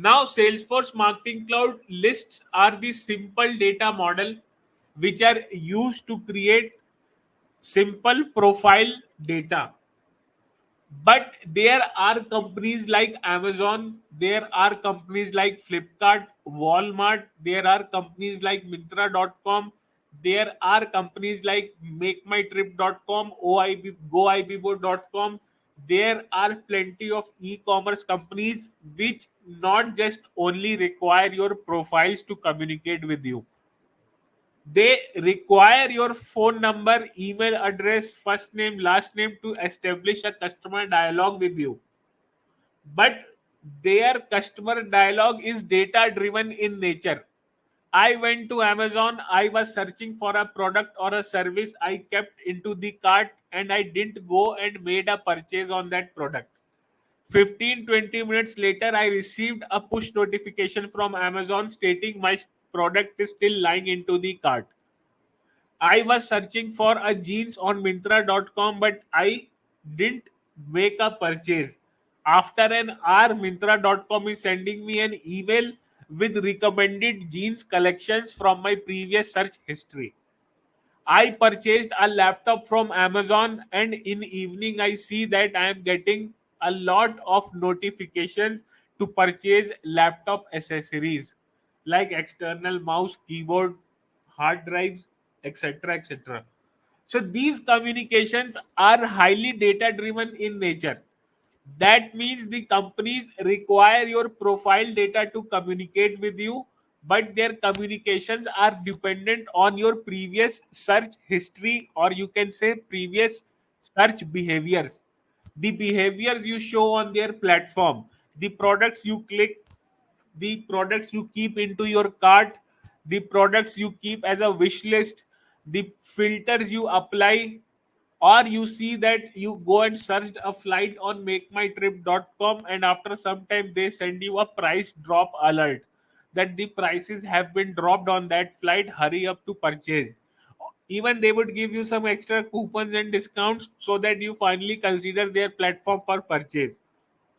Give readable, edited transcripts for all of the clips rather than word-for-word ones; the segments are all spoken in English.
Now, Salesforce Marketing Cloud lists are the simple data model which are used to create simple profile data. But there are companies like Amazon, there are companies like Flipkart, Walmart, there are companies like Myntra.com, there are companies like MakeMyTrip.com, OIB, GoIBbo.com. There are plenty of e-commerce companies which not just only require your profiles to communicate with you. They require your phone number, email address, first name, last name to establish a customer dialogue with you. But their customer dialogue is data driven in nature. I went to Amazon, I was searching for a product or a service, I kept into the cart and I didn't go and made a purchase on that product. 15-20 minutes later, I received a push notification from Amazon stating my product is still lying into the cart. I was searching for a jeans on Myntra.com, but I didn't make a purchase. After an hour, Myntra.com is sending me an email with recommended jeans collections from my previous search history. I purchased a laptop from Amazon, and in evening I see that I am getting a lot of notifications to purchase laptop accessories like external mouse, keyboard, hard drives, etc. etc. So these communications are highly data driven in nature. That means the companies require your profile data to communicate with you, but their communications are dependent on your previous search history, or you can say previous search behaviors. The behaviors you show on their platform, the products you click, the products you keep into your cart, the products you keep as a wish list, the filters you apply, or you see that you go and search a flight on makemytrip.com and after some time they send you a price drop alert that the prices have been dropped on that flight, hurry up to purchase. Even they would give you some extra coupons and discounts so that you finally consider their platform for purchase.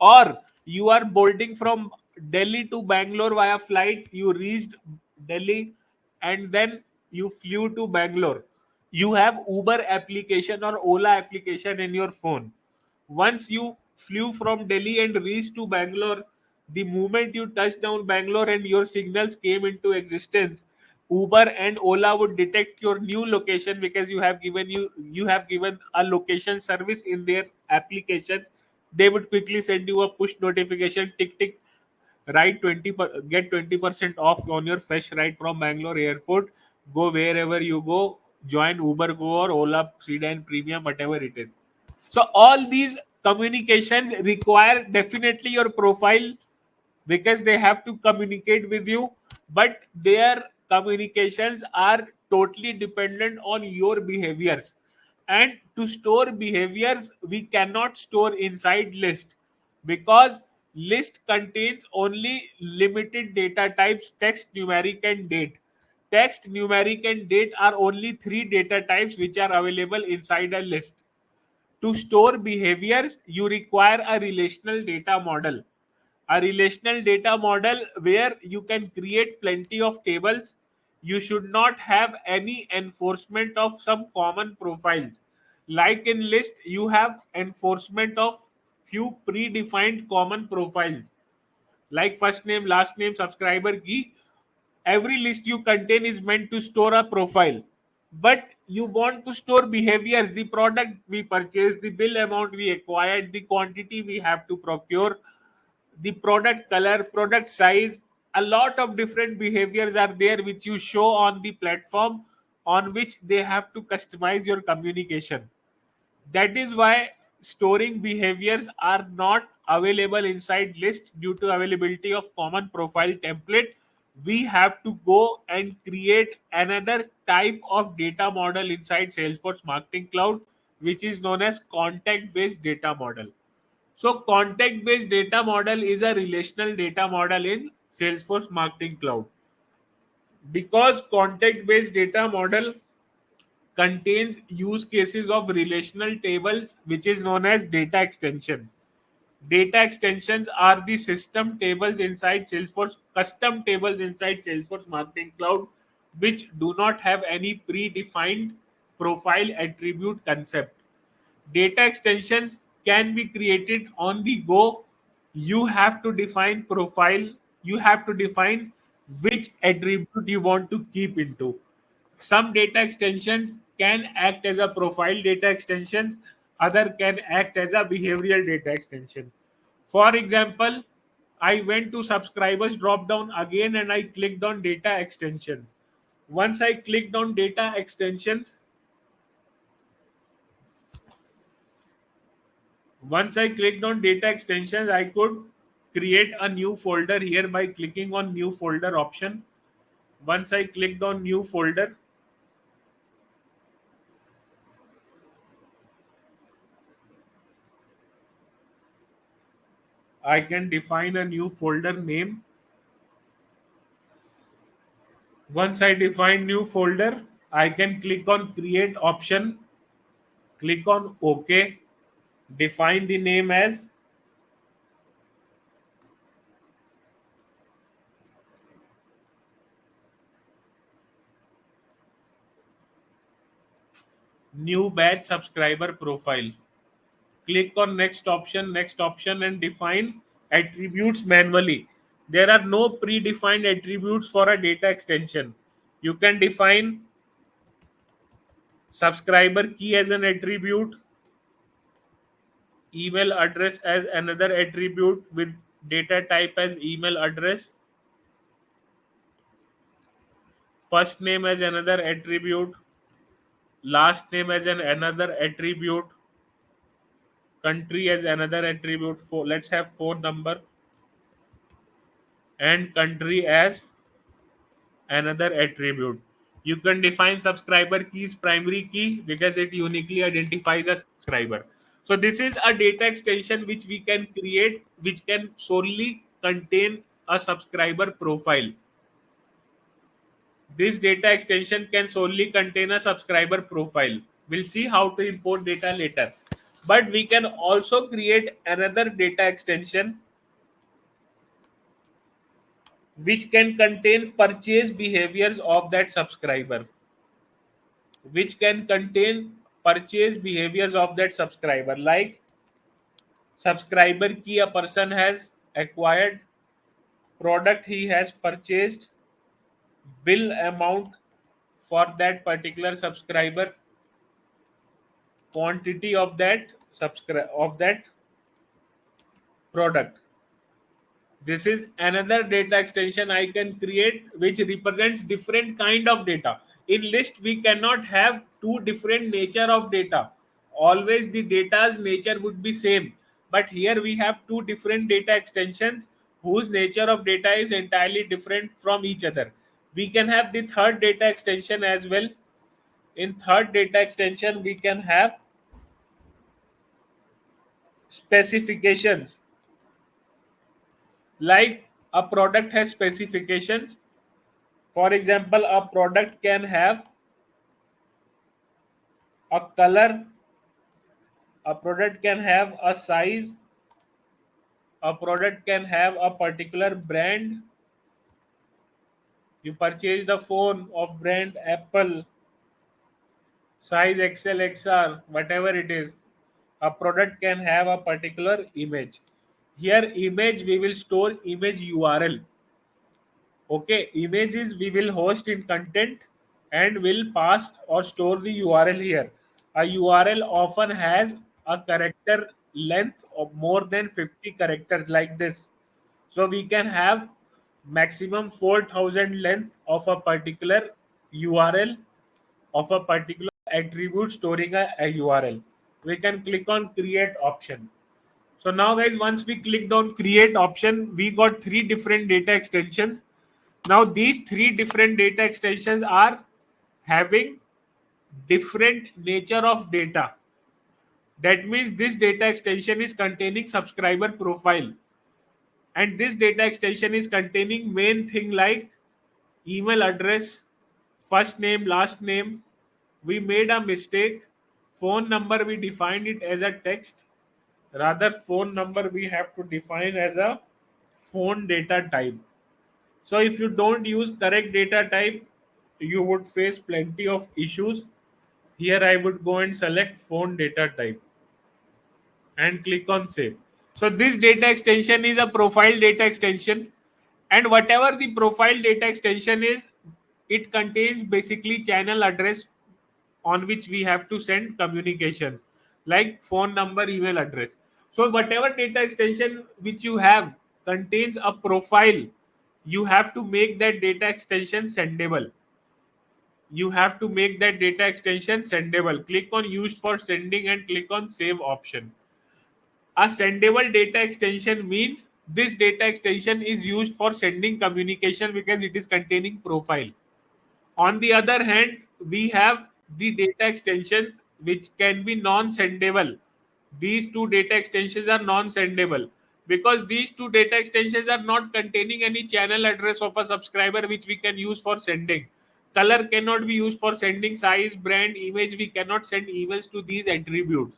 Or you are boarding from Delhi to Bangalore via flight, you reached Delhi and then you flew to Bangalore. You have Uber application or Ola application in your phone. Once you flew from Delhi and reached to Bangalore, the moment you touched down Bangalore and your signals came into existence, Uber and Ola would detect your new location because you have given a location service in their applications. They would quickly send you a push notification, tick tick, ride get 20% off on your fresh ride from Bangalore airport. Go wherever you go, join Uber Go or Ola Sedan Premium, whatever it is. So all these communication require definitely your profile because they have to communicate with you, but their communications are totally dependent on your behaviors. And to store behaviors, we cannot store inside list because list contains only limited data types: text, numeric, and date. Text, numeric, and date are only three data types which are available inside a list. To store behaviors, you require a relational data model. A relational data model where you can create plenty of tables. You should not have any enforcement of some common profiles. Like in list, you have enforcement of few predefined common profiles like first name, last name, subscriber key. Every list you contain is meant to store a profile, but you want to store behaviors: the product we purchased, the bill amount we acquired, the quantity we have to procure, the product color, product size. A lot of different behaviors are there which you show on the platform on which they have to customize your communication. That is why storing behaviors are not available inside list due to availability of common profile template. We have to go and create another type of data model inside Salesforce Marketing Cloud, which is known as contact based data model. So contact based data model is a relational data model in Salesforce Marketing Cloud. Because contact based data model contains use cases of relational tables which is known as data extensions. Data extensions are the system tables inside Salesforce, custom tables inside Salesforce Marketing Cloud, which do not have any predefined profile attribute concept. Data extensions can be created on the go. You have to define profile, you have to define which attribute you want to keep into. Some data extensions can act as a profile data extensions, other can act as a behavioral data extension. For example, I went to subscribers drop down again and I clicked on data extensions. Once I clicked on data extensions, Once I clicked on data extensions, I could create a new folder here by clicking on new folder option. Once I clicked on new folder, I can define a new folder name. Once I define new folder, I can click on create option, click on OK, define the name as new batch subscriber profile. Click on next option and define attributes manually. There are no predefined attributes for a data extension. You can define subscriber key as an attribute, email address as another attribute with data type as email address, first name as another attribute, last name as another attribute, country as another attribute. For let's have phone number and country as another attribute. You can define subscriber keys primary key because it uniquely identifies the subscriber. So this is a data extension which we can create, which can solely contain a subscriber profile. This data extension can solely contain a subscriber profile. We'll see how to import data later. But we can also create another data extension which can contain purchase behaviors of that subscriber, which can contain purchase behaviors of that subscriber, like subscriber key a person has acquired, product he has purchased, bill amount for that particular subscriber, quantity of that product. This is another data extension I can create which represents different kind of data. In list we cannot have two different nature of data. Always the data's nature would be same. But here we have two different data extensions whose nature of data is entirely different from each other. We can have the third data extension as well. In third data extension we can have specifications, like a product has specifications. For example, a product can have a color, a product can have a size, a product can have a particular brand. You purchased a phone of brand Apple, size XL, XR, whatever it is. A product can have a particular image. Here, image, we will store image URL. Okay, images we will host in content and will pass or store the URL here. A URL often has a character length of more than 50 characters like this. So we can have maximum 4000 length of a particular URL of a particular attribute storing a URL. We can click on create option. So now guys, once we clicked on create option, we got three different data extensions. Now these three different data extensions are having different nature of data. That means this data extension is containing subscriber profile, and this data extension is containing main thing like email address, first name, last name. We made a mistake. Phone number we defined it as a text. Rather, phone number we have to define as a phone data type. So if you don't use correct data type, you would face plenty of issues. Here I would go and select phone data type and click on save. So this data extension is a profile data extension, and whatever the profile data extension is, it contains basically channel address on which we have to send communications like phone number, email address. So whatever data extension which you have contains a profile, you have to make that data extension sendable. You have to make that data extension sendable. Click on used for sending and click on save option. A sendable data extension means this data extension is used for sending communication because it is containing profile. On the other hand, we have the data extensions which can be non-sendable. These two data extensions are non-sendable because these two data extensions are not containing any channel address of a subscriber which we can use for sending. Color cannot be used for sending, size, brand, image. We cannot send emails to these attributes.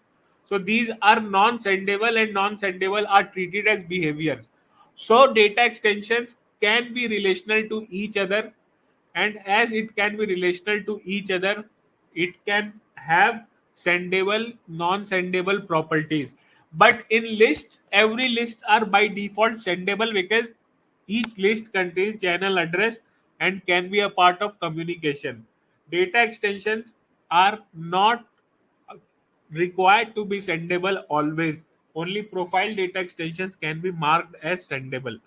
So these are non-sendable, and non-sendable are treated as behaviors. So data extensions can be relational to each other, and as it can be relational to each other, it can have sendable, non-sendable properties. But in lists, every list are by default sendable because each list contains channel address and can be a part of communication. Data extensions are not required to be sendable always. Only profile data extensions can be marked as sendable.